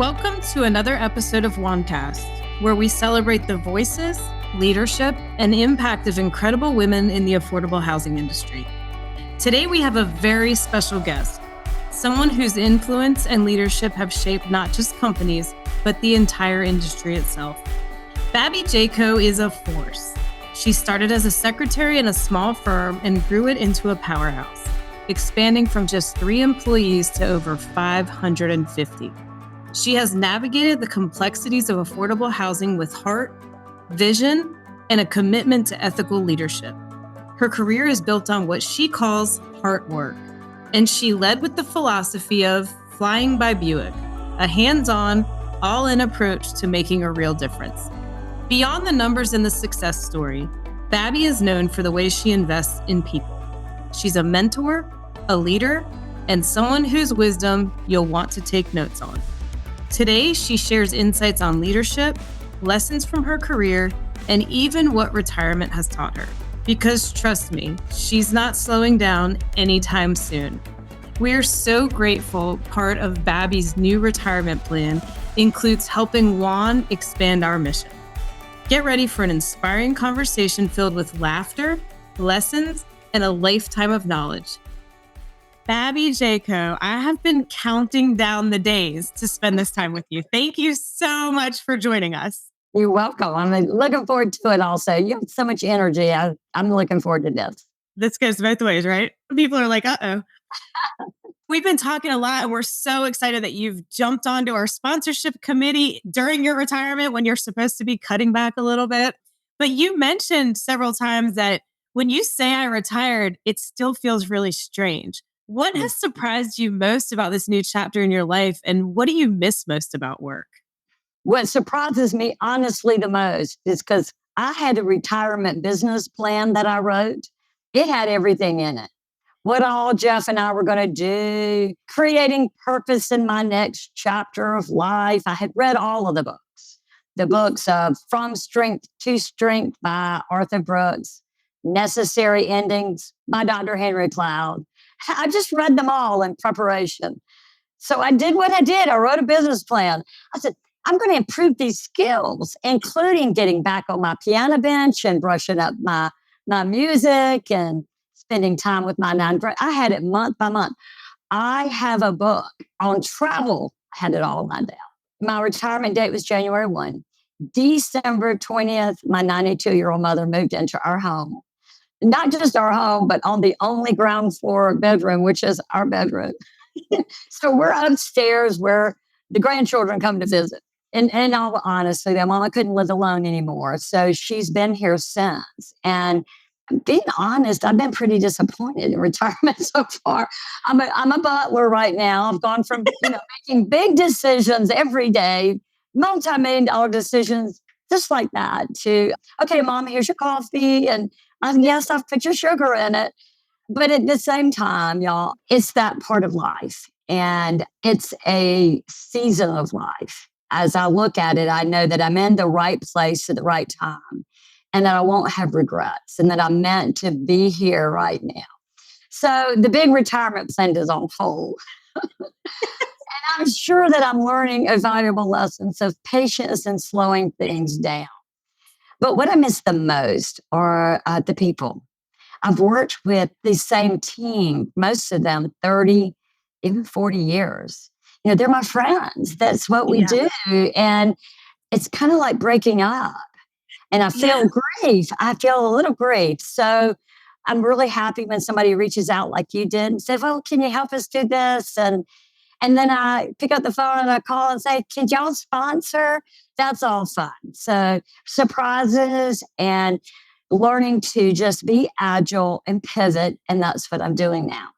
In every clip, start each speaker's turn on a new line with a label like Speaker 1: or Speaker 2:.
Speaker 1: Welcome to another episode of WAHNcast, where we celebrate the voices, leadership, and impact of incredible women in the affordable housing industry. Today, we have a very special guest, someone whose influence and leadership have shaped not just companies, but the entire industry itself. Babbie Jaco is a force. She started as a secretary in a small firm and grew it into a powerhouse, expanding from just 3 employees to over 550. She has navigated the complexities of affordable housing with heart, vision, and a commitment to ethical leadership. Her career is built on what she calls heart work, and she led with the philosophy of flying by Buick, a hands-on, all-in approach to making a real difference. Beyond the numbers and the success story, Babbie is known for the way she invests in people. She's a mentor, a leader, and someone whose wisdom you'll want to take notes on. Today, she shares insights on leadership, lessons from her career, and even what retirement has taught her. Because trust me, she's not slowing down anytime soon. We're so grateful part of Babbie's new retirement plan includes helping WAHN expand our mission. Get ready for an inspiring conversation filled with laughter, lessons, and a lifetime of knowledge. Babbie Jaco, I have been counting down the days to spend this time with you. Thank you so much for joining us.
Speaker 2: You're welcome. I'm looking forward to it also. You have so much energy. I'm looking forward to this.
Speaker 1: This goes both ways, right? People are like, uh-oh. We've been talking a lot, and we're so excited that you've jumped onto our sponsorship committee during your retirement when you're supposed to be cutting back a little bit. But you mentioned several times that when you say I retired, it still feels really strange. What has surprised you most about this new chapter in your life, and what do you miss most about work?
Speaker 2: What surprises me honestly the most is because I had a retirement business plan that I wrote. It had everything in it. What all Jeff and I were going to do, creating purpose in my next chapter of life. I had read all of the books. The books of From Strength to Strength by Arthur Brooks, Necessary Endings by Dr. Henry Cloud. I just read them all in preparation. So I did what I did. I wrote a business plan. I said, I'm going to improve these skills, including getting back on my piano bench and brushing up my music and spending time with my 9. I had it month by month. I have a book on travel. I had it all lined out. My retirement date was January 1. December 20th, my 92-year-old mother moved into our home. Not just our home, but on the only ground floor bedroom, which is our bedroom. So we're upstairs where the grandchildren come to visit. And in all honesty, their mama couldn't live alone anymore. So she's been here since. And being honest, I've been pretty disappointed in retirement so far. I'm a butler right now. I've gone from making big decisions every day, multimillion-dollar decisions, just like that, to, okay, Mom, here's your coffee. And yes, I've put your sugar in it. But at the same time, y'all, it's that part of life. And it's a season of life. As I look at it, I know that I'm in the right place at the right time and that I won't have regrets and that I'm meant to be here right now. So the big retirement plan is on hold. And I'm sure that I'm learning a valuable lessons of patience and slowing things down. But what I miss the most are the people. I've worked with the same team, most of them 30, even 40 years. They're my friends. That's what we do. And it's kind of like breaking up. And I feel grief. I feel a little grief. So I'm really happy when somebody reaches out like you did and said, well, can you help us do this? And then I pick up the phone and I call and say, can y'all sponsor? That's all fun. So surprises and learning to just be agile and pivot. And that's what I'm doing now.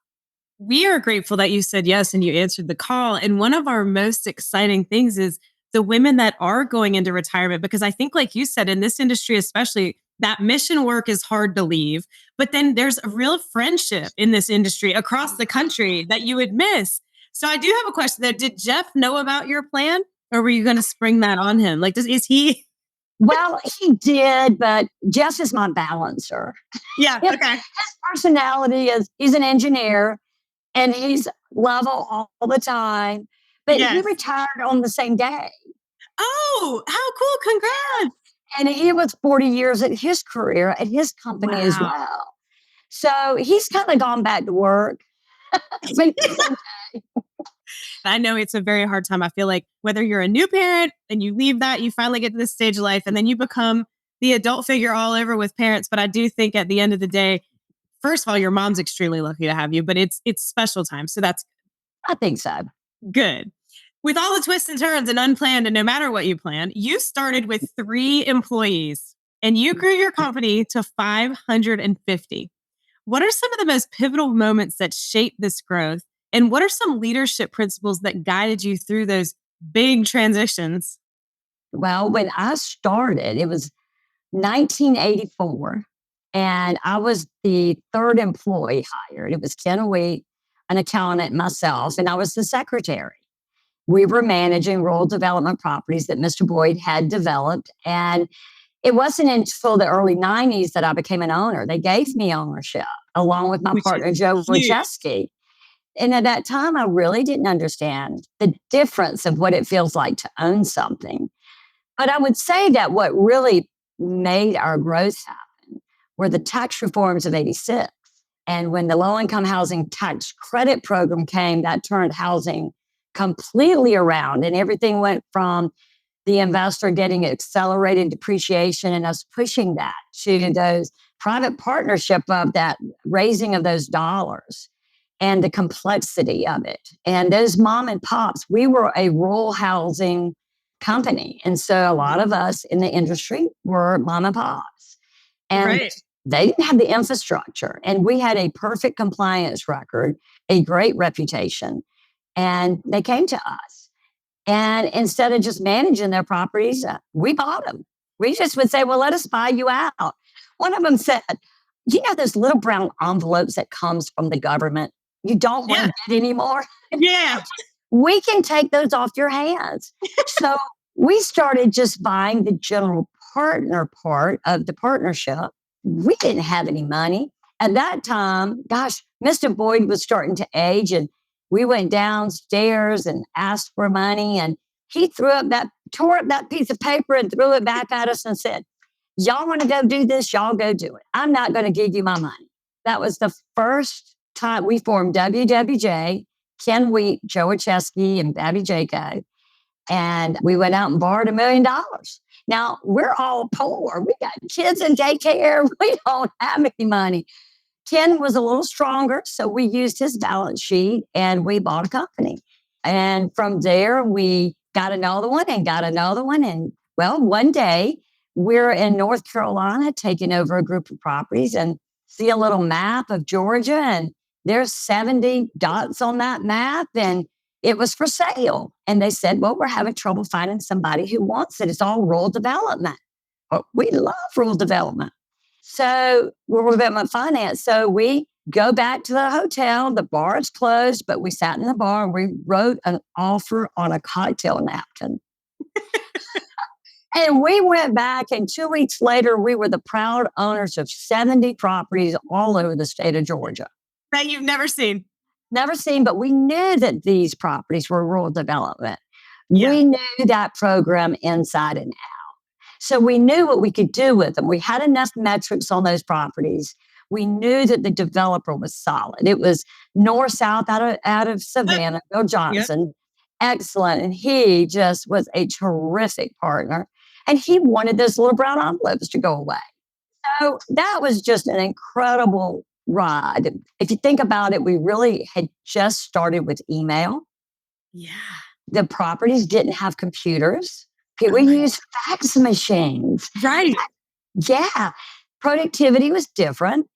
Speaker 1: We are grateful that you said yes and you answered the call. And one of our most exciting things is the women that are going into retirement, because I think, like you said, in this industry, especially, that mission work is hard to leave. But then there's a real friendship in this industry across the country that you would miss. So I do have a question there. Did Jeff know about your plan, or were you going to spring that on him? Like, is he?
Speaker 2: Well, he did, but Jeff is my balancer.
Speaker 1: Yeah, okay.
Speaker 2: His personality is, he's an engineer and he's level all the time. But he
Speaker 1: Yes.
Speaker 2: retired on the same day.
Speaker 1: Oh, how cool. Congrats.
Speaker 2: And he was 40 years at his career at his company as
Speaker 1: Wow.
Speaker 2: well. So he's kind of gone back to work. But
Speaker 1: I know it's a very hard time. I feel like whether you're a new parent and you leave that, you finally get to this stage of life and then you become the adult figure all over with parents. But I do think at the end of the day, first of all, your mom's extremely lucky to have you, but it's special time. So that's
Speaker 2: I think so.
Speaker 1: good. With all the twists and turns and unplanned, and no matter what you plan, you started with 3 employees and you grew your company to 550. What are some of the most pivotal moments that shaped this growth? And what are some leadership principles that guided you through those big transitions?
Speaker 2: Well, when I started, it was 1984, and I was the third employee hired. It was Ken Wheat, an accountant, myself, and I was the secretary. We were managing rural development properties that Mr. Boyd had developed. And it wasn't until the early 90s that I became an owner. They gave me ownership along with my
Speaker 1: Which
Speaker 2: partner,
Speaker 1: is
Speaker 2: Joe
Speaker 1: huge.
Speaker 2: Wachowski. And at that time, I really didn't understand the difference of what it feels like to own something. But I would say that what really made our growth happen were the tax reforms of 86. And when the low income housing tax credit program came, that turned housing completely around. And everything went from the investor getting accelerated depreciation and us pushing that to those private partnership of that raising of those dollars and the complexity of it. And those mom and pops, we were a rural housing company. And so a lot of us in the industry were mom and pops. And
Speaker 1: Right.
Speaker 2: they didn't have the infrastructure. And we had a perfect compliance record, a great reputation. And they came to us. And instead of just managing their properties, we bought them. We just would say, well, let us buy you out. One of them said, you know, those little brown envelopes that comes from the government, you don't want
Speaker 1: Yeah.
Speaker 2: to get anymore.
Speaker 1: Yeah.
Speaker 2: We can take those off your hands. So we started just buying the general partner part of the partnership. We didn't have any money. At that time, gosh, Mr. Boyd was starting to age, and we went downstairs and asked for money. And he tore up that piece of paper and threw it back at us and said, y'all want to go do this? Y'all go do it. I'm not going to give you my money. That was the first time we formed WWJ, Ken Wheat, Joe Wachowski, and Babbie Jaco. And we went out and borrowed $1 million. Now, we're all poor. We got kids in daycare. We don't have any money. Ken was a little stronger, so we used his balance sheet and we bought a company. And from there, we got another one and got another one. And well, one day we're in North Carolina taking over a group of properties and see a little map of Georgia, and there's 70 dots on that map, and it was for sale. And they said, well, we're having trouble finding somebody who wants it. It's all rural development. Well, we love rural development. So we're development finance. So we go back to the hotel. The bar is closed, but we sat in the bar and we wrote an offer on a cocktail napkin. And we went back, and 2 weeks later, we were the proud owners of 70 properties all over the state of Georgia.
Speaker 1: That you've never seen.
Speaker 2: Never seen, but we knew that these properties were rural development.
Speaker 1: Yeah.
Speaker 2: We knew that program inside and out. So we knew what we could do with them. We had enough metrics on those properties. We knew that the developer was solid. It was north-south out of Savannah, Bill Johnson. Excellent. And he just was a terrific partner. And he wanted those little brown envelopes to go away. So that was just an incredible ride. If you think about it, we really had just started with email.
Speaker 1: Yeah.
Speaker 2: The properties didn't have computers. We used fax machines.
Speaker 1: Right.
Speaker 2: Yeah. Productivity was different.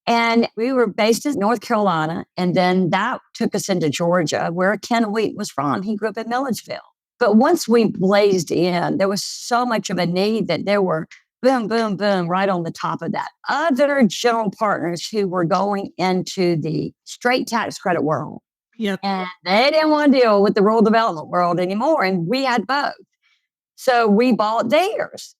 Speaker 2: And we were based in North Carolina. And then that took us into Georgia, where Ken Wheat was from. He grew up in Milledgeville. But once we blazed in, there was so much of a need that there were boom, boom, boom, right on the top of that. Other general partners who were going into the straight tax credit world.
Speaker 1: Yep.
Speaker 2: And they didn't want to deal with the rural development world anymore. And we had both. So we bought theirs.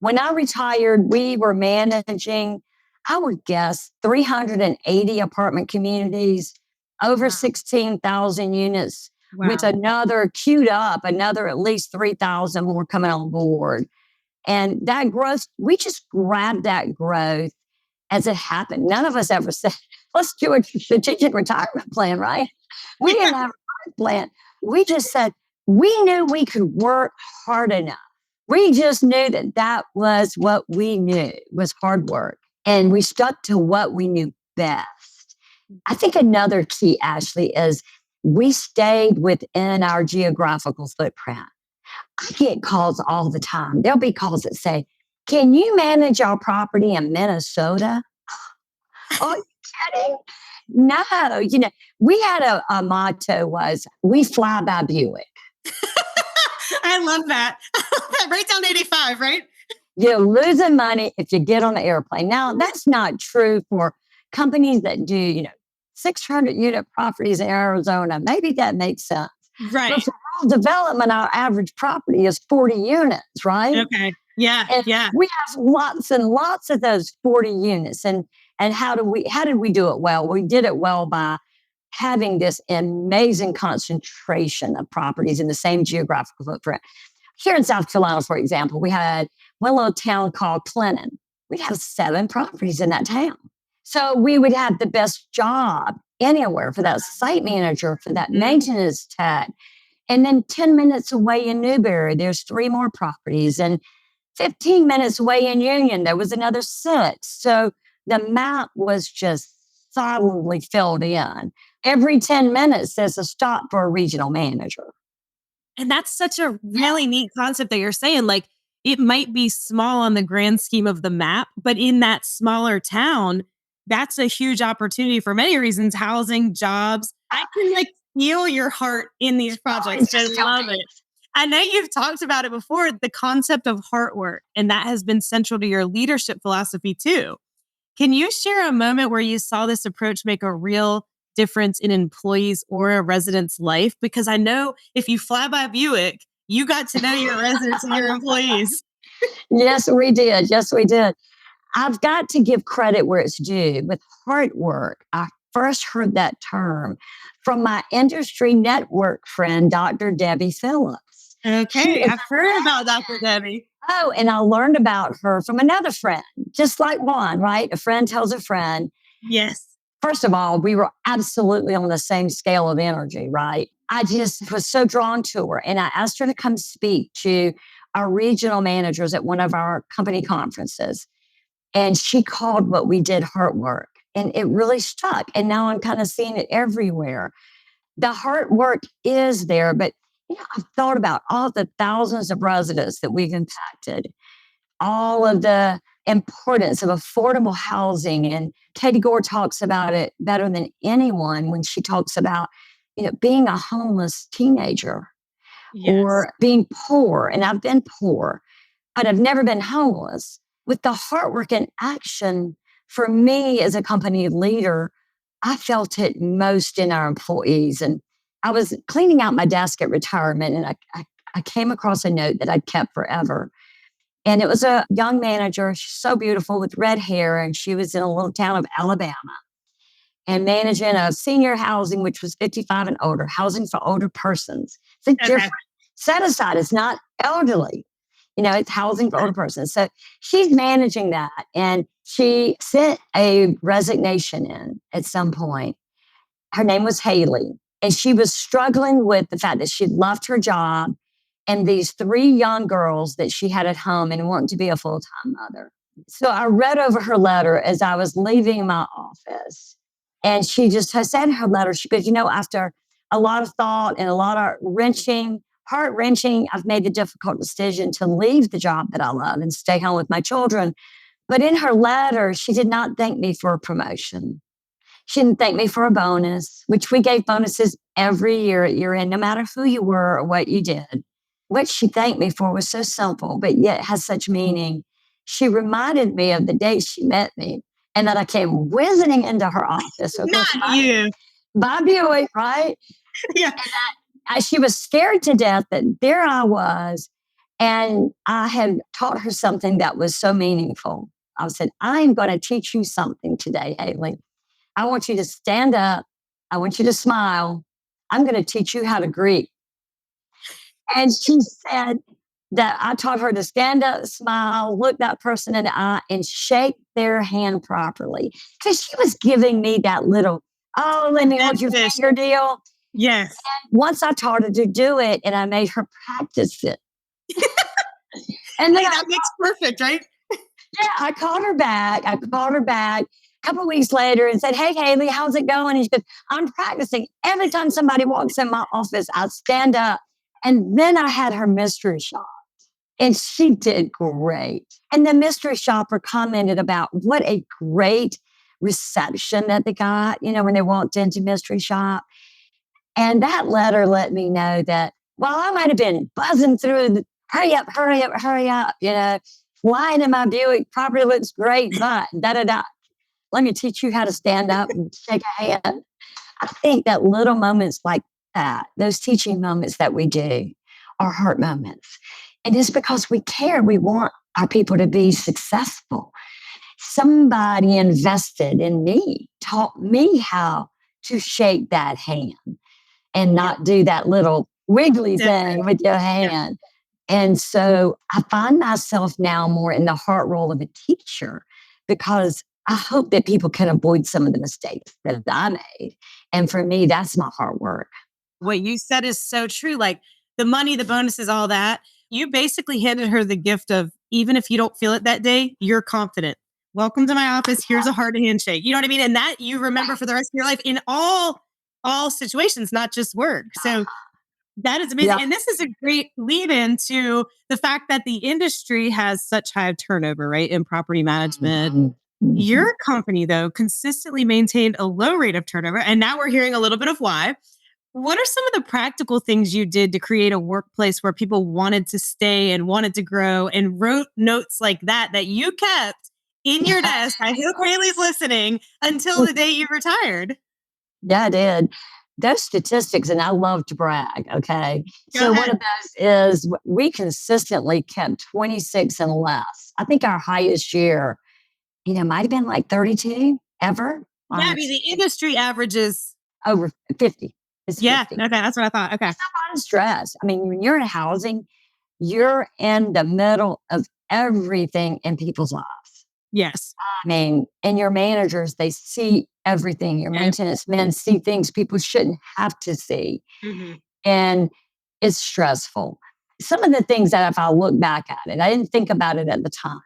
Speaker 2: When I retired, we were managing, I would guess, 380 apartment communities, over 16,000 units with
Speaker 1: Wow.
Speaker 2: another queued up, another at least 3,000 more coming on board. And that growth, we just grabbed that growth as it happened. None of us ever said, let's do a strategic retirement plan, right? We
Speaker 1: Yeah.
Speaker 2: didn't have a plan. We just said, we knew we could work hard enough. We just knew that that was what we knew was hard work. And we stuck to what we knew best. I think another key, Ashley, is we stayed within our geographical footprint. I get calls all the time. There'll be calls that say, can you manage our property in Minnesota? Are you kidding? No, we had a motto was we fly by Buick.
Speaker 1: I love that. Right down 85, right?
Speaker 2: You're losing money if you get on an airplane. Now, that's not true for companies that do, 600 unit properties in Arizona. Maybe that makes sense.
Speaker 1: Right.
Speaker 2: But for rural development, our average property is 40 units, right?
Speaker 1: Okay. Yeah.
Speaker 2: And
Speaker 1: Yeah.
Speaker 2: we have lots and lots of those 40 units. And how did we do it well? We did it well by having this amazing concentration of properties in the same geographical footprint. Here in South Carolina, for example, we had one little town called Clinton. We'd have 7 properties in that town. So we would have the best job anywhere for that site manager, for that maintenance tech. And then 10 minutes away in Newberry, there's 3 more properties. And 15 minutes away in Union, there was another 6. So the map was just solidly filled in. Every 10 minutes, there's a stop for a regional manager.
Speaker 1: And that's such a really neat concept that you're saying. Like, it might be small on the grand scheme of the map, but in that smaller town, that's a huge opportunity for many reasons: housing, jobs. I can feel your heart in these projects. I love it. I know you've talked about it before, the concept of heart work, and that has been central to your leadership philosophy too. Can you share a moment where you saw this approach make a real difference in employees or a resident's life? Because I know if you fly by Buick, you got to know your residents and your employees.
Speaker 2: Yes, we did. Yes, we did. I've got to give credit where it's due. With heart work, I first heard that term from my industry network friend, Dr. Debbie Phillips.
Speaker 1: Okay, I've heard about Dr. Debbie.
Speaker 2: Oh, and I learned about her from another friend, just like Juan, right? A friend tells a friend.
Speaker 1: Yes.
Speaker 2: First of all, we were absolutely on the same scale of energy, right? I just was so drawn to her. And I asked her to come speak to our regional managers at one of our company conferences. And she called what we did heart work. And it really stuck. And now I'm kind of seeing it everywhere. The heart work is there, but I've thought about all the thousands of residents that we've impacted, all of the importance of affordable housing. And Katie Gore talks about it better than anyone when she talks about, being a homeless teenager or being poor. And I've been poor, but I've never been homeless. With the hard work and action, for me as a company leader, I felt it most in our employees. And I was cleaning out my desk at retirement, and I came across a note that I'd kept forever. And it was a young manager. She's so beautiful with red hair. And she was in a little town of Alabama and managing a senior housing, which was 55 and older, housing for older persons. It's a different set aside. It's not elderly. It's housing for older persons. So she's managing that. And she sent a resignation in at some point. Her name was Haley. And she was struggling with the fact that she loved her job and these 3 young girls that she had at home and wanted to be a full-time mother. So I read over her letter as I was leaving my office. And she just said in her letter, she goes, after a lot of thought and a lot of heart-wrenching, I've made the difficult decision to leave the job that I love and stay home with my children. But in her letter, she did not thank me for a promotion. She didn't thank me for a bonus, which we gave bonuses every year at year end, no matter who you were or what you did. What she thanked me for was so simple, but yet has such meaning. She reminded me of the day she met me and that I came whizzing into her office.
Speaker 1: Not you.
Speaker 2: Babbie, right?
Speaker 1: Yeah.
Speaker 2: She was scared to death that there I was. And I had taught her something that was so meaningful. I said, I'm going to teach you something today, Haley. I want you to stand up. I want you to smile. I'm going to teach you how to greet. And she said that I taught her to stand up, smile, look that person in the eye, and shake their hand properly. Because she was giving me that little, oh, let me hold your finger deal.
Speaker 1: Yes.
Speaker 2: Once I taught her to do it, and I made her practice it.
Speaker 1: And then that makes perfect, right?
Speaker 2: Yeah, I called her back. A couple of weeks later and said, hey, Haley, how's it going? And she goes, I'm practicing. Every time somebody walks in my office, I stand up. And then I had her mystery shop. And she did great. And the mystery shopper commented about what a great reception that they got, when they walked into mystery shop. And that letter let me know that while I might have been buzzing through hurry up, flying in my Buick, property looks great, but let me teach you how to stand up and shake a hand. I think that little moments like that, those teaching moments that we do are heart moments. And it's because we care. We want our people to be successful. Somebody invested in me, taught me how to shake that hand and not do that little wiggly thing with your hand. And so I find myself now more in the heart role of a teacher because I hope that people can avoid some of the mistakes that I made. And for me, that's my hard work.
Speaker 1: What you said is so true. Like the money, the bonuses, all that. You basically handed her the gift of, even if you don't feel it that day, you're confident. Welcome to my office. Here's a hard handshake. You know what I mean? And that you remember for the rest of your life in all situations, not just work. So that is amazing. Yep. And this is a great lead into the fact that the industry has such high turnover, right? In property management. Mm-hmm. Your company, though, consistently maintained a low rate of turnover. And now we're hearing a little bit of why. What are some of the practical things you did to create a workplace where people wanted to stay and wanted to grow and wrote notes like that you kept in your desk? I hope Haley's listening until the day you retired.
Speaker 2: Yeah, I did. Those statistics, and I love to brag, okay? So one of those is we consistently kept 26 and less. I think our highest year, might have been like 32 ever.
Speaker 1: Yeah, I mean, the industry averages
Speaker 2: over 50.
Speaker 1: Yeah,
Speaker 2: 50.
Speaker 1: okay, that's what I thought. Okay.
Speaker 2: It's a lot of stress. I mean, when you're in housing, you're in the middle of everything in people's lives.
Speaker 1: Yes.
Speaker 2: I mean, and your managers, they see everything. Your maintenance men see things people shouldn't have to see. Mm-hmm. And it's stressful. Some of the things that if I look back at it, I didn't think about it at the time,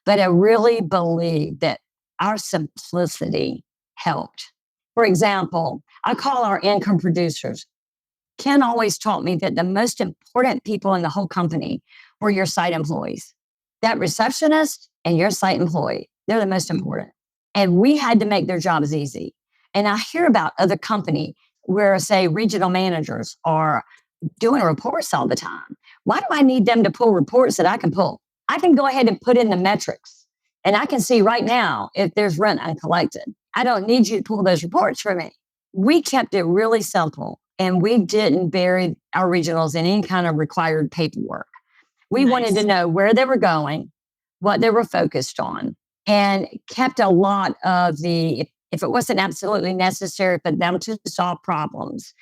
Speaker 2: but I really believe that our simplicity helped. For example, I call our income producers. Ken always taught me that the most important people in the whole company were your site employees. That receptionist and your site employee, they're the most important. And we had to make their jobs easy. And I hear about other company where, say, regional managers are doing reports all the time. Why do I need them to pull reports that I can pull? I can go ahead and put in the metrics. And I can see right now if there's rent uncollected. I don't need you to pull those reports for me. We kept it really simple, and we didn't bury our regionals in any kind of required paperwork. We wanted to know where they were going, what they were focused on, and kept a lot of if it wasn't absolutely necessary for them to solve problems,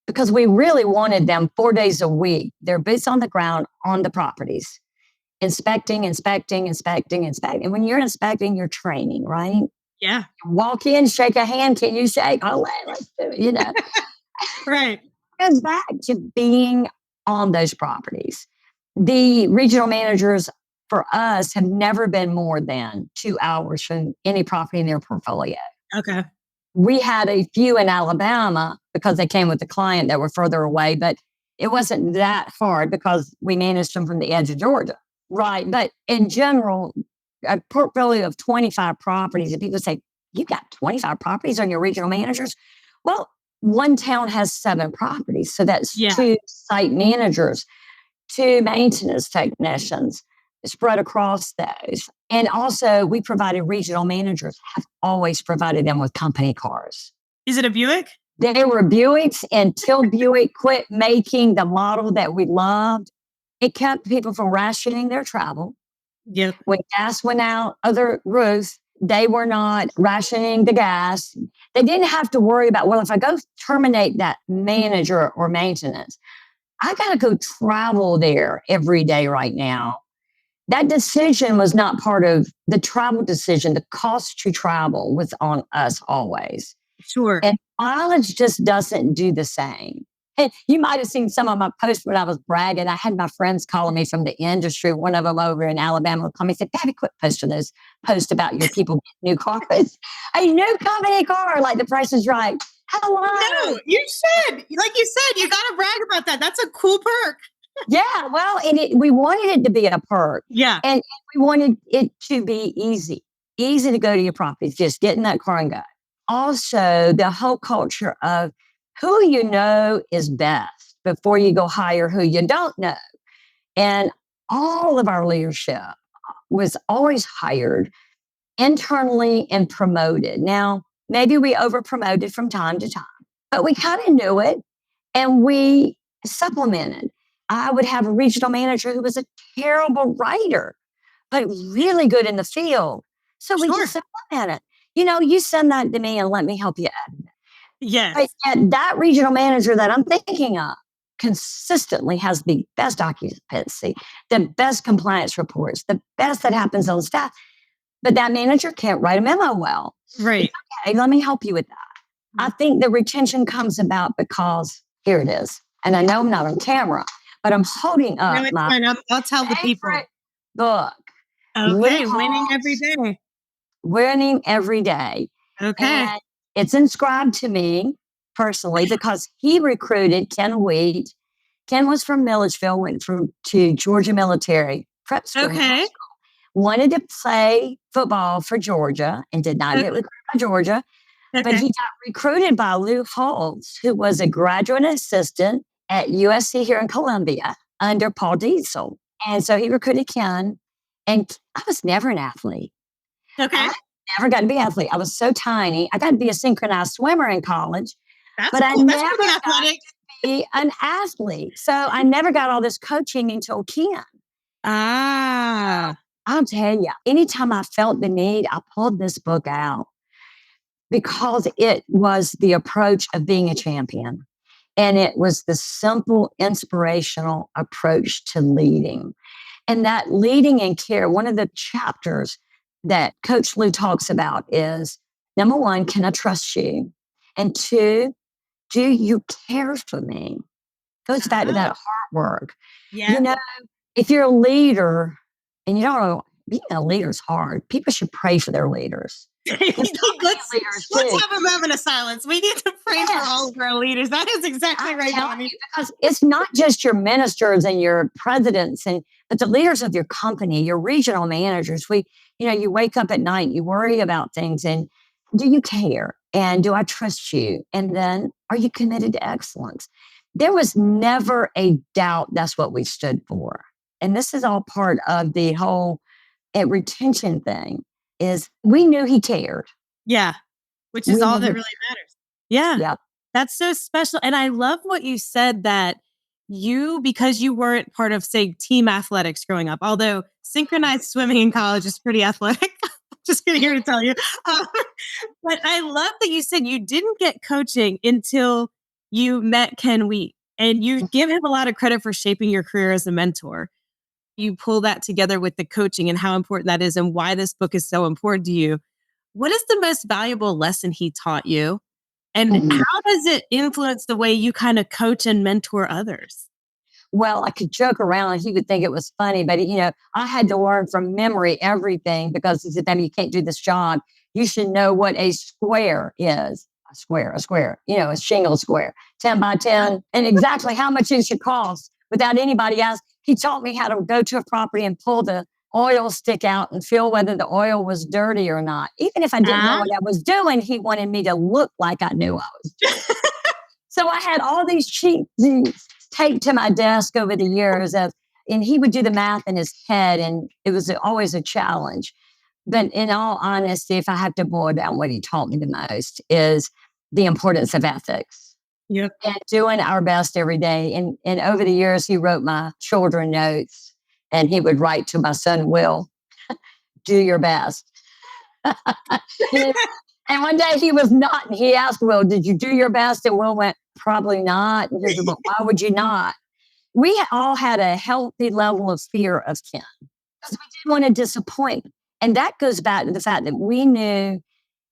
Speaker 2: because we really wanted them 4 days a week. They're boots on the ground on the properties, inspecting. And when you're inspecting, you're training, right?
Speaker 1: Yeah.
Speaker 2: Walk in, shake a hand. Can you shake? Oh, let's do it,
Speaker 1: Right.
Speaker 2: It goes back to being on those properties. The regional managers for us have never been more than 2 hours from any property in their portfolio.
Speaker 1: Okay.
Speaker 2: We had a few in Alabama because they came with the client that were further away, but it wasn't that hard because we managed them from the edge of Georgia. Right. But in general, a portfolio of 25 properties, and people say, you got 25 properties on your regional managers? Well, one town has 7 properties. So that's 2 site managers, 2 maintenance technicians spread across those. And also we provided regional managers, have always provided them with company cars.
Speaker 1: Is it a Buick?
Speaker 2: They were Buicks until Buick quit making the model that we loved. It kept people from rationing their travel.
Speaker 1: Yep.
Speaker 2: When gas went out of the roof, They were not rationing the gas. They didn't have to worry about, well, if I go terminate that manager or maintenance, I got to go travel there every day right now. That decision was not part of the travel decision. The cost to travel was on us always.
Speaker 1: Sure.
Speaker 2: And mileage just doesn't do the same. And you might have seen some of my posts when I was bragging. I had my friends calling me from the industry. One of them over in Alabama would call me and say, Babbie, quit posting those posts about your people getting new cars. A new company car, like the price is right. Hello.
Speaker 1: No, you should. Like you said, you got to brag about that. That's a cool perk.
Speaker 2: Yeah, well, and we wanted it to be a perk.
Speaker 1: Yeah.
Speaker 2: And we wanted it to be easy to go to your properties, just get in that car and go. Also, the whole culture of who you know is best before you go hire who you don't know. And all of our leadership was always hired internally and promoted. Now, maybe we over promoted from time to time, but we kind of knew it and we supplemented. I would have a regional manager who was a terrible writer, but really good in the field. So we just supplemented. You send that to me and let me help you edit it.
Speaker 1: Yes.
Speaker 2: And that regional manager that I'm thinking of consistently has the best occupancy, the best compliance reports, the best that happens on staff. But that manager can't write a memo well.
Speaker 1: Right.
Speaker 2: Okay, let me help you with that. I think the retention comes about because here it is. And I know I'm not on camera, but I'm holding up
Speaker 1: I'll tell the people.
Speaker 2: Book.
Speaker 1: Okay, winning every day.
Speaker 2: Winning every day.
Speaker 1: Okay.
Speaker 2: And it's inscribed to me personally because he recruited Ken Wheat. Ken was from Milledgeville, went to Georgia Military Prep School.
Speaker 1: Okay.
Speaker 2: Wanted to play football for Georgia and did not get recruited by Georgia. Okay. But he got recruited by Lou Holtz, who was a graduate assistant at USC here in Columbia under Paul Diesel. And so he recruited Ken. And I was never an athlete.
Speaker 1: Okay.
Speaker 2: I never got to be an athlete. I was so tiny. I got to be a synchronized swimmer in college. But I never got to be an athlete. So I never got all this coaching until Ken. I'll tell you, anytime I felt the need, I pulled this book out because it was the approach of being a champion. And it was the simple, inspirational approach to leading. And that leading and care, one of the chapters that Coach Lou talks about is, number one, can I trust you? And two, do you care for me? Goes back to that hard work.
Speaker 1: Yeah.
Speaker 2: If you're a leader and you don't know, being a leader is hard. People should pray for their leaders.
Speaker 1: Let's have a moment of silence. We need to pray for all of our leaders. That is exactly right, Bonnie.
Speaker 2: Because it's not just your ministers and your presidents, but the leaders of your company, your regional managers. You wake up at night, you worry about things, and do you care? And do I trust you? And then are you committed to excellence? There was never a doubt that's what we stood for. And this is all part of the whole retention thing. Is we knew he cared.
Speaker 1: Yeah. Which is all that really matters. Yeah.
Speaker 2: Yeah.
Speaker 1: That's so special. And I love what you said that because you weren't part of, say, team athletics growing up, although synchronized swimming in college is pretty athletic. Just getting here to tell you. But I love that you said you didn't get coaching until you met Ken Wheat. And you give him a lot of credit for shaping your career as a mentor. You pull that together with the coaching and how important that is and why this book is so important to you. What is the most valuable lesson he taught you? And how does it influence the way you kind of coach and mentor others?
Speaker 2: Well, I could joke around and he would think it was funny, but I had to learn from memory everything because he said, you can't do this job. You should know what a square is. A square, a shingle square, 10 by 10, and exactly how much it should cost without anybody else. He taught me how to go to a property and pull the oil stick out and feel whether the oil was dirty or not. Even if I didn't know what I was doing, he wanted me to look like I knew I was doing. So I had all these cheat sheets taped to my desk over the years and he would do the math in his head, and it was always a challenge. But in all honesty, if I have to boil down what he taught me the most is the importance of ethics.
Speaker 1: Yep.
Speaker 2: And doing our best every day. And over the years, he wrote my children notes, and he would write to my son, Will, do your best. And one day he was not, and he asked Will, did you do your best? And Will went, probably not. And he said, well, why would you not? We all had a healthy level of fear of Ken because we didn't want to disappoint. And that goes back to the fact that we knew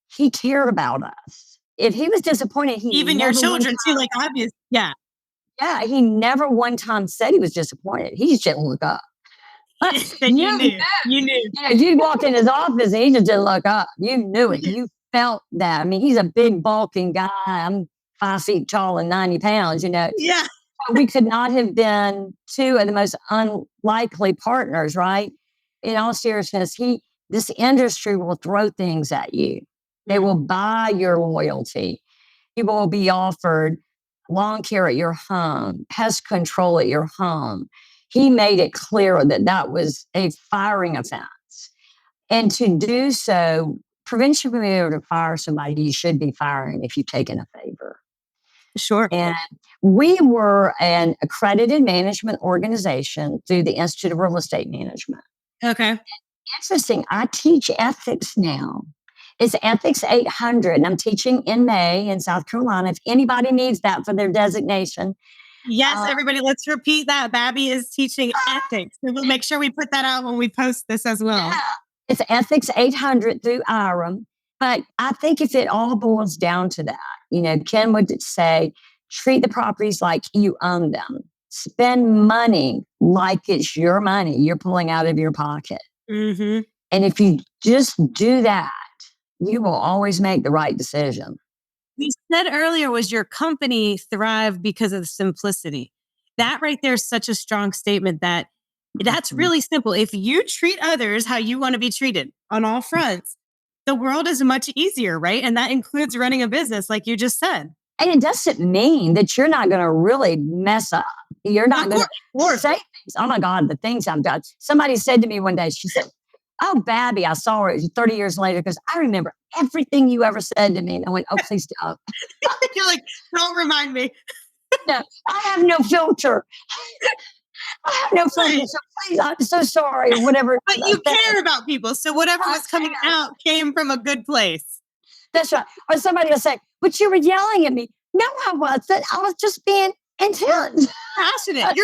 Speaker 2: he cared about us. If he was disappointed, he
Speaker 1: even your children too, like obvious. Yeah.
Speaker 2: Yeah. He never one time said he was disappointed. He just didn't look up.
Speaker 1: Then you knew. You knew.
Speaker 2: Yeah, you walked in his office and he just didn't look up. You knew it. You felt that. I mean, he's a big, bulking guy. I'm 5 feet tall and 90 pounds,
Speaker 1: Yeah.
Speaker 2: We could not have been two of the most unlikely partners, right? In all seriousness, this industry will throw things at you. They will buy your loyalty. You will be offered lawn care at your home, pest control at your home. He made it clear that that was a firing offense. And to do so prevents you from being able to fire somebody you should be firing if you've taken a favor.
Speaker 1: Sure.
Speaker 2: And we were an accredited management organization through the Institute of Real Estate Management.
Speaker 1: Okay.
Speaker 2: Interesting. I teach ethics now. It's Ethics 800, and I'm teaching in May in South Carolina. If anybody needs that for their designation.
Speaker 1: Yes, everybody, let's repeat that. Babbie is teaching ethics. So we'll make sure we put that out when we post this as well.
Speaker 2: Yeah. It's Ethics 800 through IRM. But I think if it all boils down to that, Ken would say, treat the properties like you own them. Spend money like it's your money you're pulling out of your pocket.
Speaker 1: Mm-hmm.
Speaker 2: And if you just do that, you will always make the right decision.
Speaker 1: You said earlier was your company thrived because of simplicity. That right there is such a strong statement that's really simple. If you treat others how you want to be treated on all fronts, the world is much easier, right? And that includes running a business, like you just said.
Speaker 2: And it doesn't mean that you're not going to really mess up. You're not going to say things. Oh my God, the things I've done. Somebody said to me one day, she said, oh, Babbie, I saw her 30 years later because I remember everything you ever said to me. And I went, oh, please don't.
Speaker 1: You're like, don't remind me.
Speaker 2: No, I have no filter. I have no filter. So please, I'm so sorry. Whatever.
Speaker 1: But you care about people. So whatever was coming out came from a good place.
Speaker 2: That's right. Or somebody will say, but you were yelling at me. No, I wasn't. I was just being intense.
Speaker 1: Passionate.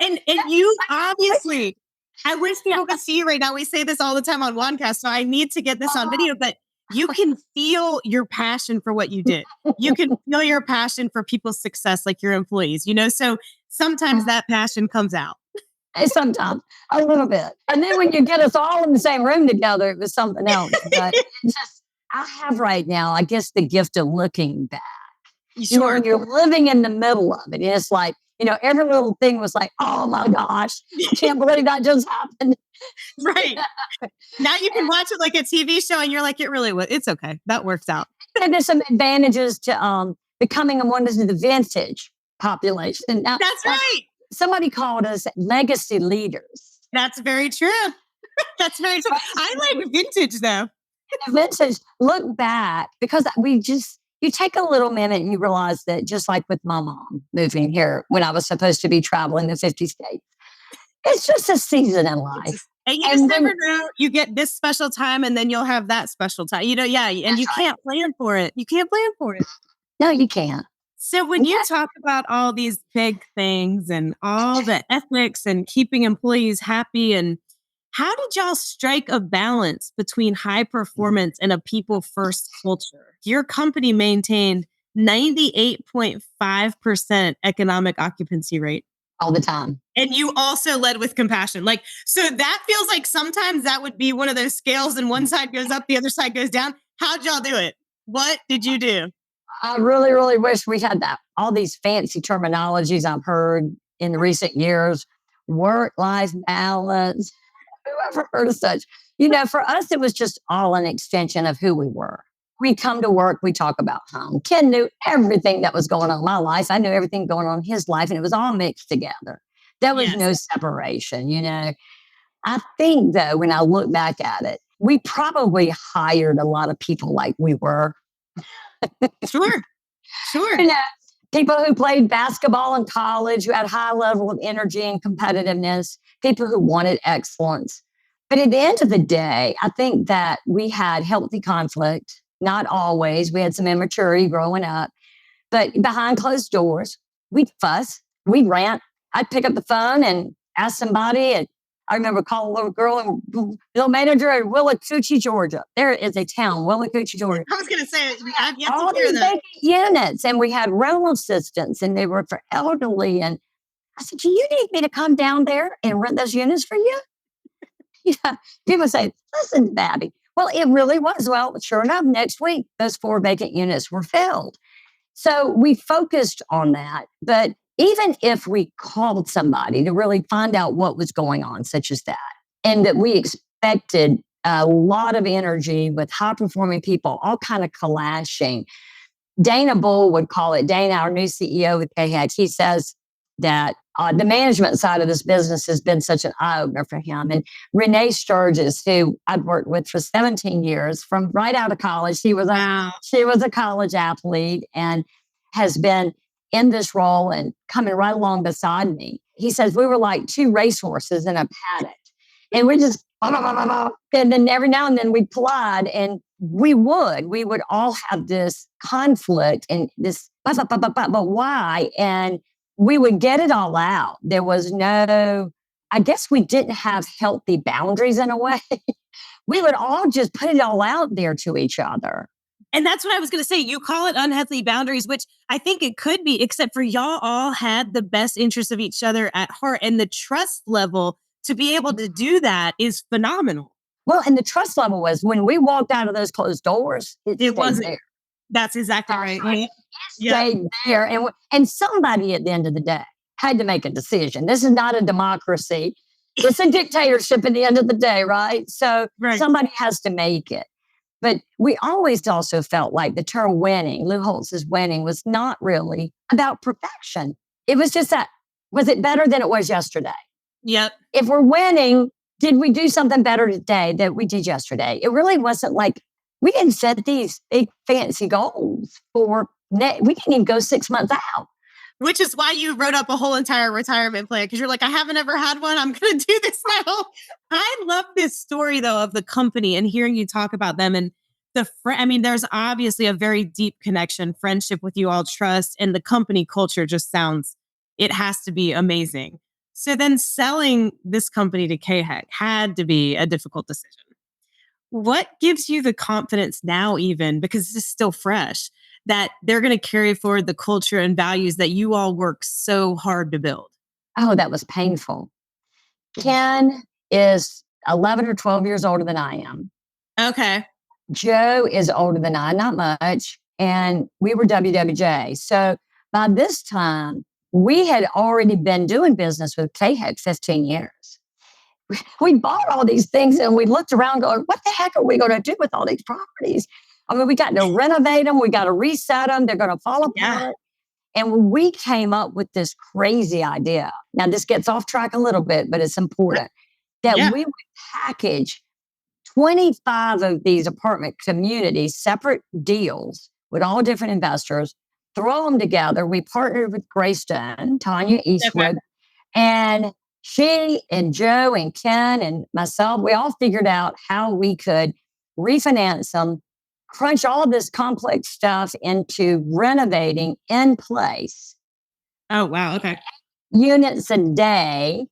Speaker 1: And you obviously, I wish people could see you right now. We say this all the time on WAHNcast, so I need to get this on video, but you can feel your passion for what you did. You can feel your passion for people's success, like your employees, so sometimes that passion comes out.
Speaker 2: Sometimes, a little bit. And then when you get us all in the same room together, it was something else. But I have right now, I guess, the gift of looking back.
Speaker 1: Sure.
Speaker 2: When you're living in the middle of it, it's like, every little thing was like, oh my gosh, I can't believe that just happened.
Speaker 1: Right. Now you can watch it like a TV show and you're like, it really was. It's okay. That works out.
Speaker 2: And there's some advantages to becoming one of the vintage population. Now,
Speaker 1: that's right.
Speaker 2: Somebody called us legacy leaders.
Speaker 1: That's very true. That's very true. I like vintage though.
Speaker 2: Vintage, look back, because you take a little minute and you realize that just like with my mom moving here when I was supposed to be traveling the 50 states, it's just a season in life.
Speaker 1: And you just never know. You get this special time and then you'll have that special time. And you can't plan for it. You can't plan for it.
Speaker 2: No, you can't.
Speaker 1: So when you talk about all these big things and all the ethics and keeping employees happy, and how did y'all strike a balance between high performance and a people-first culture? Your company maintained 98.5% economic occupancy rate.
Speaker 2: All the time.
Speaker 1: And you also led with compassion. So that feels like sometimes that would be one of those scales and one side goes up, the other side goes down. How'd y'all do it? What did you do?
Speaker 2: I really, really wish we had that. All these fancy terminologies I've heard in the recent years, work-life balance. Whoever heard of such? For us, it was just all an extension of who we were. We come to work, we talk about home. Ken knew everything that was going on in my life. I knew everything going on in his life, and it was all mixed together. There was no separation, I think, though, when I look back at it, we probably hired a lot of people like we were.
Speaker 1: Sure.
Speaker 2: People who played basketball in college, who had high level of energy and competitiveness, people who wanted excellence. But at the end of the day, I think that we had healthy conflict. Not always. We had some immaturity growing up. But behind closed doors, we'd fuss, we'd rant. I'd pick up the phone and ask somebody. And I remember calling a little girl and little manager in Willacoochee, Georgia. There is a town, Willacoochee, Georgia.
Speaker 1: I was going to say, I've yet
Speaker 2: all
Speaker 1: to hear
Speaker 2: these
Speaker 1: that.
Speaker 2: vacant units, and we had rental assistants, and they were for elderly. And I said, "Do you need me to come down there and rent those units for you?" Yeah, people say, "Listen, Babbie." Well, it really was. Well, sure enough, next week, those 4 vacant units were filled. So we focused on that. But even if we called somebody to really find out what was going on, such as that, and that we expected a lot of energy with high performing people, all kind of clashing. Dana Bull would call it, Dana, our new CEO with KHEC, he says that the management side of this business has been such an eye-opener for him. And Renee Sturgis, who I've worked with for 17 years, from right out of college, she was a college athlete and has been in this role and coming right along beside me. He says we were like 2 racehorses in a paddock. And we just, and then every now and then we'd collide, and we would all have this conflict and this, but why? And we would get it all out. There was no, I guess we didn't have healthy boundaries in a way. We would all just put it all out there to each other.
Speaker 1: And that's what I was going to say. You call it unhealthy boundaries, which I think it could be, except for y'all all had the best interests of each other at heart. And the trust level to be able to do that is phenomenal.
Speaker 2: Well, and the trust level was when we walked out of those closed doors, it wasn't there.
Speaker 1: That's exactly right.
Speaker 2: It stayed there. And somebody at the end of the day had to make a decision. This is not a democracy. It's a dictatorship at the end of the day, right? So somebody has to make it. But we always also felt like the term winning, Lou Holtz's winning, was not really about perfection. It was just that, was it better than it was yesterday?
Speaker 1: Yep.
Speaker 2: If we're winning, did we do something better today that we did yesterday? It really wasn't like, we didn't set these big fancy goals for we didn't even go 6 months out.
Speaker 1: Which is why you wrote up a whole entire retirement plan, because you're like, I haven't ever had one. I'm going to do this now. I love this story, though, of the company and hearing you talk about them. And there's obviously a very deep connection, friendship with you all, trust, and the company culture just sounds, it has to be amazing. So then selling this company to KHEC had to be a difficult decision. What gives you the confidence now, even because this is still fresh, that they're going to carry forward the culture and values that you all work so hard to build?
Speaker 2: Oh, that was painful. Ken is 11 or 12 years older than I am.
Speaker 1: Okay.
Speaker 2: Joe is older than I, not much. And we were WWJ. So by this time, we had already been doing business with KHEC 15 years. We bought all these things and we looked around going, what the heck are we going to do with all these properties? I mean, we got to renovate them. We got to reset them. They're going to fall apart. Yeah. And we came up with this crazy idea. Now, this gets off track a little bit, but it's important that we would package 25 of these apartment communities, separate deals with all different investors, throw them together. We partnered with Greystone, Tanya Eastwood, and she and Joe and Ken and myself, we all figured out how we could refinance them, crunch all of this complex stuff into renovating in place.
Speaker 1: Oh, wow. Okay.
Speaker 2: Units a day,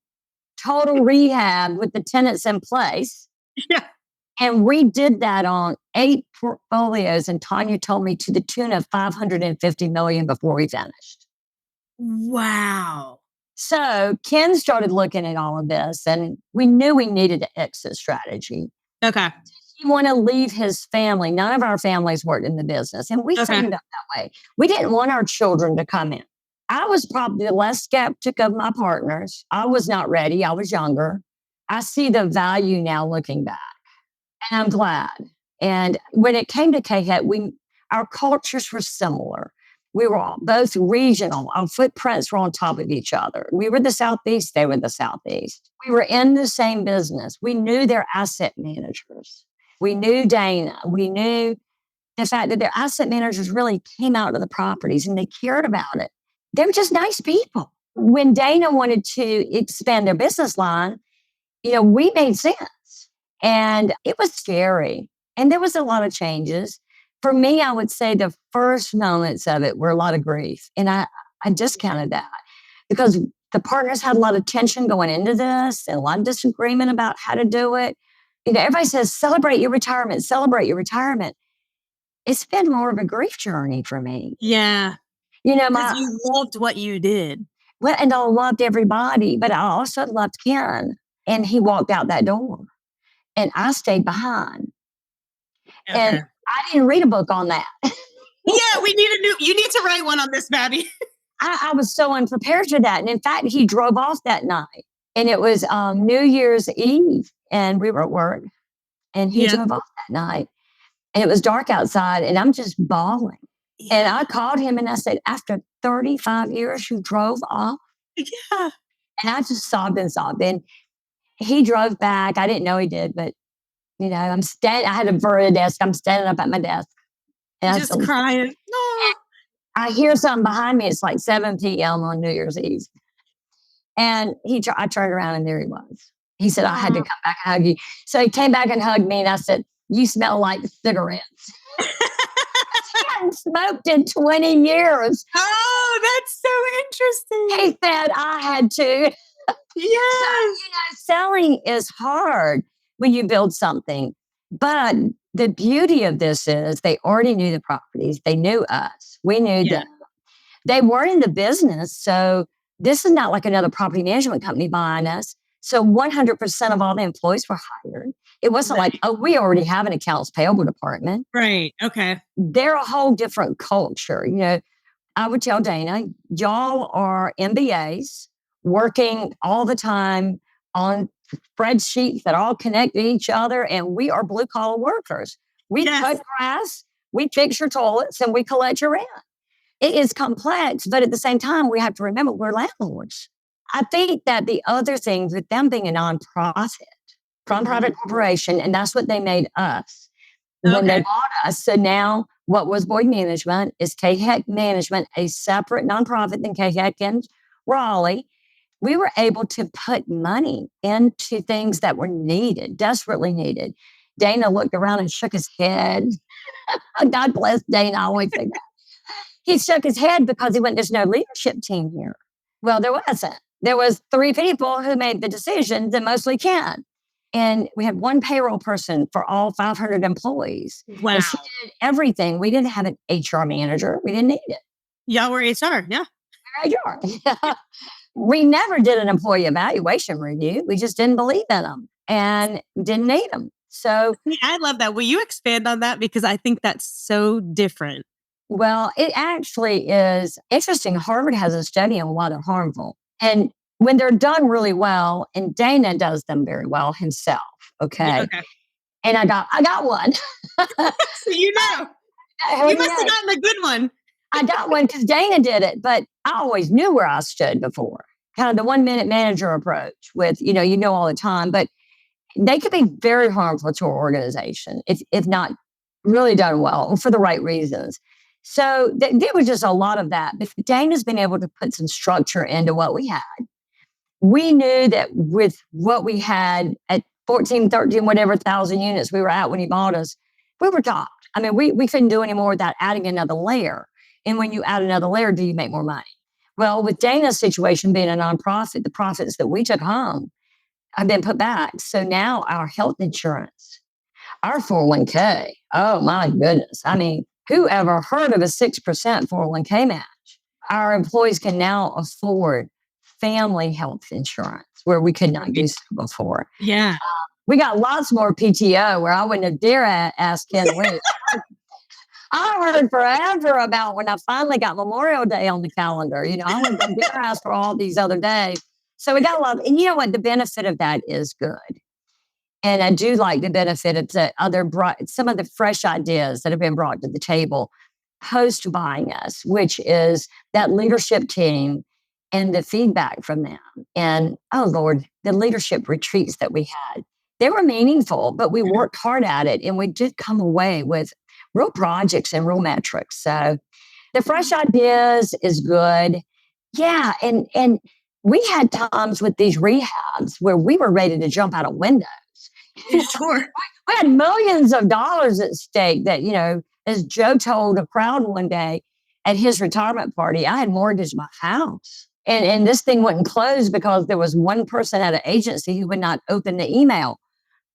Speaker 2: total rehab with the tenants in place.
Speaker 1: Yeah.
Speaker 2: And we did that on 8 portfolios. And Tanya told me to the tune of $550 million before we finished.
Speaker 1: Wow.
Speaker 2: So Ken started looking at all of this and we knew we needed an exit strategy.
Speaker 1: Okay.
Speaker 2: He wanted to leave his family. None of our families worked in the business. And we set it up that way. We didn't want our children to come in. I was probably the less skeptic of my partners. I was not ready. I was younger. I see the value now looking back. And I'm glad. And when it came to KHEC, our cultures were similar. We were all both regional. Our footprints were on top of each other. We were the Southeast. They were the Southeast. We were in the same business. We knew their asset managers. We knew Dana. We knew the fact that their asset managers really came out to the properties and they cared about it. They were just nice people. When Dana wanted to expand their business line, we made sense. And it was scary. And there was a lot of changes. For me, I would say the first moments of it were a lot of grief. And I discounted that because the partners had a lot of tension going into this and a lot of disagreement about how to do it. Everybody says, celebrate your retirement, celebrate your retirement. It's been more of a grief journey for me.
Speaker 1: Yeah. Because you loved what you did.
Speaker 2: Well, and I loved everybody, but I also loved Ken. And he walked out that door and I stayed behind. Okay. And I didn't read a book on that.
Speaker 1: Yeah, you need to write one on this, Babbie.
Speaker 2: I was so unprepared for that. And in fact, he drove off that night and it was New Year's Eve and we were at work and he drove off that night and it was dark outside and I'm just bawling. Yeah. And I called him and I said, after 35 years, you drove off?
Speaker 1: Yeah.
Speaker 2: And I just sobbed and sobbed. And he drove back. I didn't know he did, but I had a veranda desk. I'm standing up at my desk.
Speaker 1: And just crying. No.
Speaker 2: I hear something behind me. It's like 7 p.m. on New Year's Eve. And I turned around and there he was. He said, I had to come back and hug you. So he came back and hugged me and I said, you smell like cigarettes. He hadn't smoked in 20 years.
Speaker 1: Oh, that's so interesting.
Speaker 2: He said, I had to.
Speaker 1: Yes.
Speaker 2: So, selling is hard when you build something. But the beauty of this is they already knew the properties. They knew us. We knew them. They weren't in the business. So this is not like another property management company buying us. So 100% of all the employees were hired. It wasn't like, oh, we already have an accounts payable department.
Speaker 1: Right. Okay.
Speaker 2: They're a whole different culture. I would tell Dana, y'all are MBAs working all the time on spreadsheets that all connect to each other. And we are blue collar workers. We cut grass, we fix your toilets, and we collect your rent. It is complex, but at the same time, we have to remember we're landlords. I think that the other things with them being a nonprofit corporation, and that's what they made us when they bought us. So now what was Boyd Management is KHEC Management, a separate nonprofit than KHEC in Raleigh. We were able to put money into things that were needed, desperately needed. Dana looked around and shook his head. God bless Dana, I always say that. He shook his head because he went, there's no leadership team here. Well, there wasn't. There was 3 people who made the decisions and mostly Ken. And we had 1 payroll person for all 500 employees.
Speaker 1: Wow.
Speaker 2: And she did everything. We didn't have an HR manager. We didn't need it.
Speaker 1: Y'all were HR, yeah.
Speaker 2: HR. We never did an employee evaluation review. We just didn't believe in them and didn't need them. So
Speaker 1: I love that. Will you expand on that? Because I think that's so different.
Speaker 2: Well, it actually is interesting. Harvard has a study on why they're harmful. And when they're done really well, and Dana does them very well himself. Okay. And I got one.
Speaker 1: So you must have gotten a good one.
Speaker 2: I got one because Dana did it, but I always knew where I stood before. Kind of the 1-minute manager approach with, you know all the time, but they could be very harmful to our organization if not really done well for the right reasons. So there was just a lot of that. But Dana's been able to put some structure into what we had. We knew that with what we had at 14, 13, whatever thousand units we were at when he bought us, we were topped. I mean, we couldn't do any more without adding another layer. And when you add another layer, do you make more money? Well, with Dana's situation being a nonprofit, the profits that we took home have been put back. So now our health insurance, our 401k, oh my goodness. I mean, who ever heard of a 6% 401k match? Our employees can now afford family health insurance where we could not do so before.
Speaker 1: Yeah.
Speaker 2: We got lots more PTO where I wouldn't have dare ask Ken to wait. I heard forever about when I finally got Memorial Day on the calendar. I wouldn't have dare ask for all these other days. So we got a lot. And you know what? The benefit of that is good. And I do like the benefit of some of the fresh ideas that have been brought to the table post buying us, which is that leadership team and the feedback from them. And oh Lord, the leadership retreats that we had, they were meaningful, but we worked hard at it and we did come away with real projects and real metrics. So the fresh ideas is good. Yeah. And we had times with these rehabs where we were ready to jump out of windows.
Speaker 1: Sure.
Speaker 2: We had millions of dollars at stake that, as Joe told a crowd one day at his retirement party, I had mortgaged my house. And this thing wouldn't close because there was one person at an agency who would not open the email.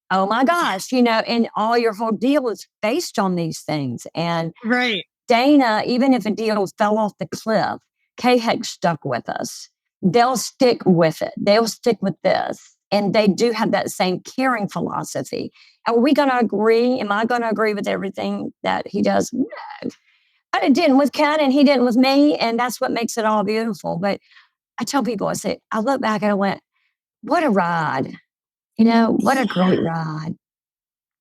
Speaker 2: Oh my gosh, and all your whole deal is based on these things. And
Speaker 1: right.
Speaker 2: Dana, even if a deal fell off the cliff, KHEC stuck with us. They'll stick with it. They'll stick with this. And they do have that same caring philosophy. Are we going to agree? Am I going to agree with everything that he does? No. But it didn't with Ken and he didn't with me. And that's what makes it all beautiful. But I tell people, I look back and I went, what a ride. What a great ride.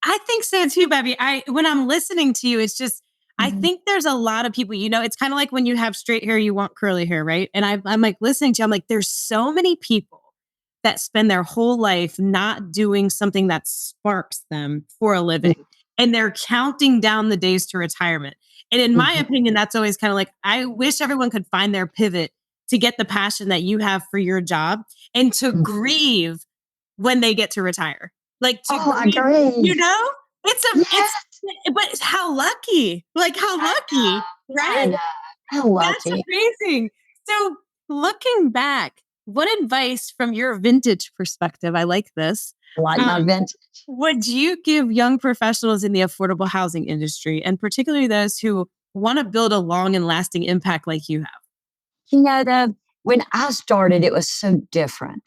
Speaker 1: I think so too, Babbie. When I'm listening to you, it's just, I think there's a lot of people, it's kind of like when you have straight hair, you want curly hair, right? And I'm like listening to you, I'm like, there's so many people that spend their whole life not doing something that sparks them for a living. And they're counting down the days to retirement. And in my opinion, that's always kind of like, I wish everyone could find their pivot to get the passion that you have for your job and to grieve when they get to retire. Like,
Speaker 2: I agree.
Speaker 1: But how lucky, how lucky, right?
Speaker 2: How lucky.
Speaker 1: That's amazing. So looking back, what advice from your vintage perspective, I like this.
Speaker 2: Like my vintage.
Speaker 1: Would you give young professionals in the affordable housing industry, and particularly those who want to build a long and lasting impact like you have?
Speaker 2: When I started, it was so different.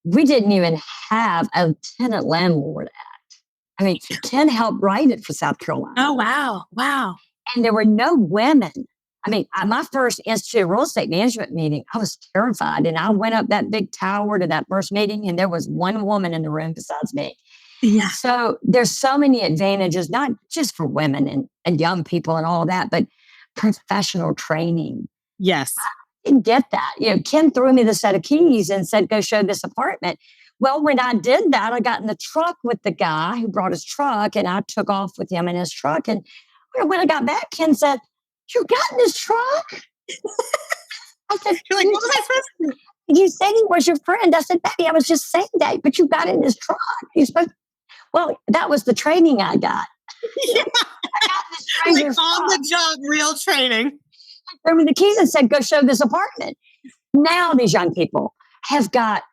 Speaker 2: We didn't even have a tenant landlord act. I mean, Ken helped write it for South Carolina.
Speaker 1: Oh, wow. Wow.
Speaker 2: And there were no women. I mean, my first Institute of Real Estate Management meeting, I was terrified. And I went up that big tower to that first meeting, and there was one woman in the room besides me.
Speaker 1: Yeah.
Speaker 2: So there's so many advantages, not just for women and young people and all that, but professional training.
Speaker 1: Yes.
Speaker 2: I didn't get that. Ken threw me the set of keys and said, go show this apartment. Well, when I did that, I got in the truck with the guy who brought his truck, and I took off with him in his truck. And when I got back, Ken said, you got in this truck? I said,
Speaker 1: you're like, what was I supposed to do?
Speaker 2: You said he was your friend. I said, Babbie, I was just saying that, but you got in this truck. Well, that was the training I got.
Speaker 1: Yeah. I got this training. Like on the job, real training.
Speaker 2: I threw me the keys and said, go show this apartment. Now these young people have got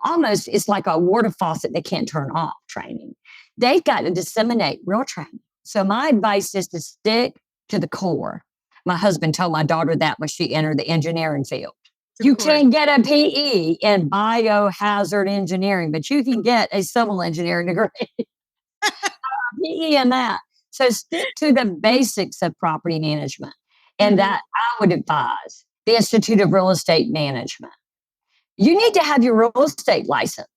Speaker 2: almost, it's like a water faucet they can't turn off training. They've got to disseminate real training. So my advice is to stick to the core. My husband told my daughter that when she entered the engineering field. You can't get a PE in biohazard engineering, but you can get a civil engineering degree. PE in that. So stick to the basics of property management. And that I would advise the Institute of Real Estate Management. You need to have your real estate license.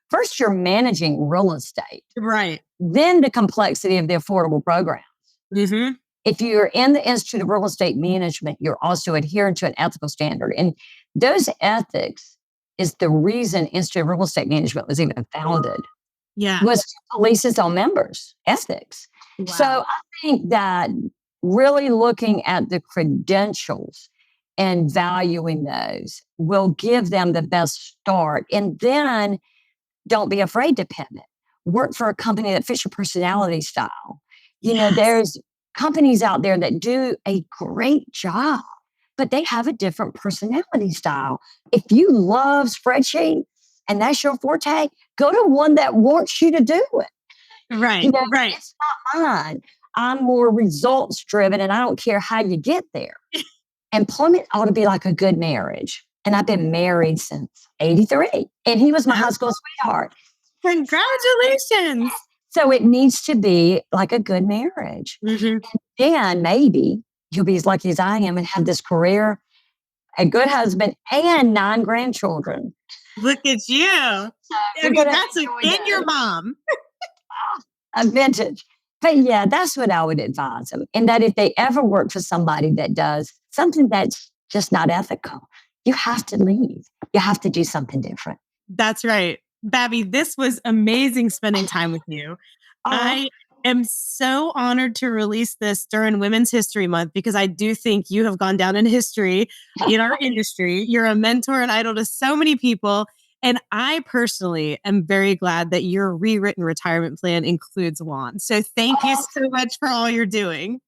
Speaker 2: First you're managing real estate.
Speaker 1: Right.
Speaker 2: Then the complexity of the affordable programs.
Speaker 1: Mm-hmm.
Speaker 2: If you're in the Institute of Real Estate Management, you're also adhering to an ethical standard. And those ethics is the reason Institute of Real Estate Management was even founded.
Speaker 1: Yeah.
Speaker 2: Was to police its own members' ethics. Wow. So I think that really looking at the credentials and valuing those will give them the best start. And then don't be afraid to pivot. Work for a company that fits your personality style. There's companies out there that do a great job, but they have a different personality style. If you love spreadsheets and that's your forte, go to one that wants you to do it.
Speaker 1: Right, right.
Speaker 2: It's not mine. I'm more results driven, and I don't care how you get there. Employment ought to be like a good marriage. And I've been married since 83. And he was my high school sweetheart.
Speaker 1: Congratulations.
Speaker 2: So it needs to be like a good marriage.
Speaker 1: Mm-hmm.
Speaker 2: And then maybe you'll be as lucky as I am and have this career, a good husband, and 9 grandchildren.
Speaker 1: Look at you. That's in your mom.
Speaker 2: A vintage. But yeah, that's what I would advise them. And that if they ever work for somebody that does something that's just not ethical, you have to leave. You have to do something different.
Speaker 1: That's right. Babbie, this was amazing spending time with you. I am so honored to release this during Women's History Month because I do think you have gone down in history in our industry. You're a mentor and idol to so many people. And I personally am very glad that your rewritten retirement plan includes WAHN. So thank you so much for all you're doing.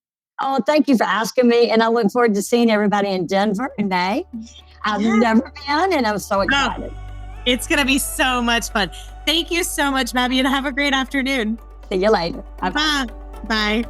Speaker 2: Oh, thank you for asking me. And I look forward to seeing everybody in Denver in May. I've never been, and I'm so excited.
Speaker 1: It's going to be so much fun. Thank you so much, Babbie, and have a great afternoon.
Speaker 2: See you later.
Speaker 1: Bye. Bye.